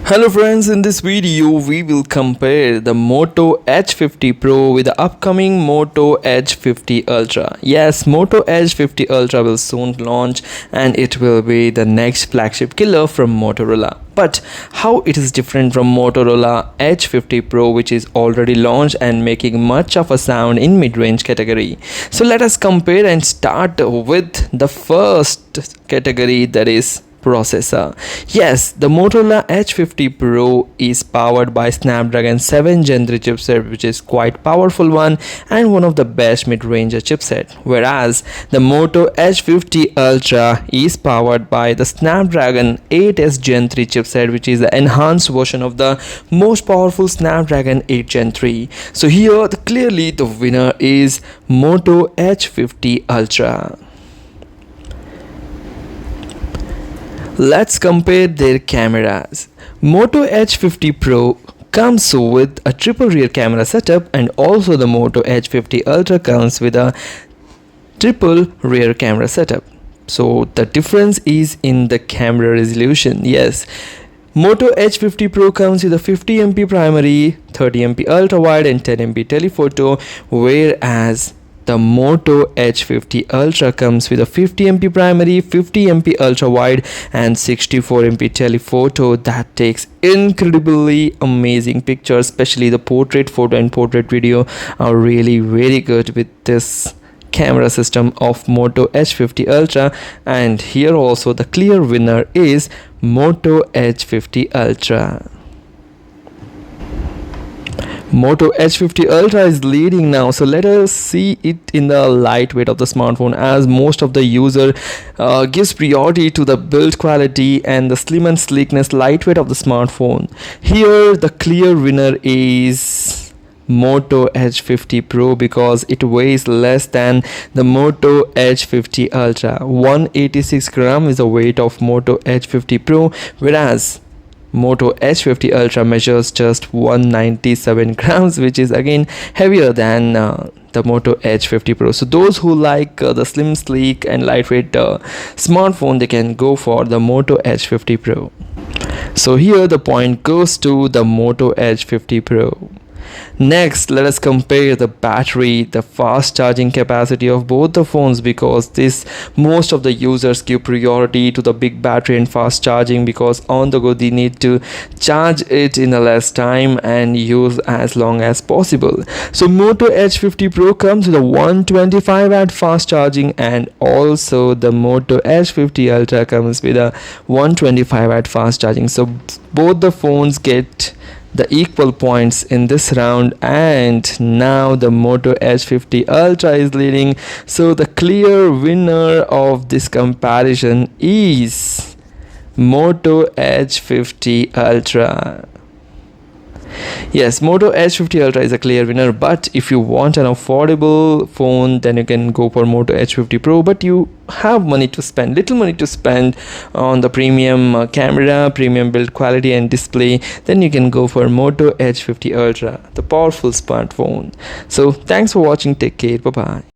Hello friends, in this video we will compare the Moto Edge 50 Pro with the upcoming Moto Edge 50 Ultra. Yes, Moto Edge 50 Ultra will soon launch and it will be the next flagship killer from Motorola. But how it is different from Motorola Edge 50 Pro, which is already launched and making much of a sound in mid-range category. So let us compare and start with the first category, that is processor. Yes, the Motorola Edge 50 Pro is powered by Snapdragon 7 Gen 3 chipset, which is quite powerful one and one of the best mid-range chipset, whereas the Moto Edge 50 Ultra is powered by the Snapdragon 8s Gen 3 chipset, which is the enhanced version of the most powerful Snapdragon 8 Gen 3. So here clearly the winner is Moto Edge 50 Ultra. Let's compare their cameras. Moto Edge 50 Pro comes with a triple rear camera setup, and also the Moto Edge 50 Ultra comes with a triple rear camera setup. So the difference is in the camera resolution. Yes, Moto Edge 50 Pro comes with a 50MP primary, 30MP ultra wide and 10MP telephoto, whereas the Moto Edge 50 Ultra comes with a 50MP primary, 50MP ultra wide and 64MP telephoto that takes incredibly amazing pictures. Especially the portrait photo and portrait video are really very good with this camera system of Moto Edge 50 Ultra. And here also the clear winner is Moto Edge 50 Ultra. Moto Edge 50 Ultra is leading now, so let us see it in the lightweight of the smartphone, as most of the user gives priority to the build quality and the slim and sleekness lightweight of the smartphone. Here the clear winner is Moto Edge 50 Pro because it weighs less than the Moto Edge 50 Ultra. 186 gram is the weight of Moto Edge 50 Pro, whereas Moto Edge 50 Ultra measures just 197 grams, which is again heavier than the Moto Edge 50 Pro. So those who like the slim, sleek and lightweight smartphone, they can go for the Moto Edge 50 Pro. So here the point goes to the Moto Edge 50 Pro. Next, let us compare the battery, the fast charging capacity of both the phones, because most of the users give priority to the big battery and fast charging, because on the go they need to charge it in a less time and use as long as possible. So Moto Edge 50 Pro comes with a 125W fast charging, and also the Moto Edge 50 Ultra comes with a 125W fast charging. So both the phones get the equal points in this round, and now the Moto Edge 50 Ultra is leading. So the clear winner of this comparison is Moto Edge 50 Ultra. Yes, Moto Edge 50 Ultra is a clear winner, but if you want an affordable phone, then you can go for Moto Edge 50 Pro. But you have little money to spend on the premium camera, premium build quality and display, then you can go for Moto Edge 50 Ultra, the powerful smartphone. So thanks for watching, take care, bye bye.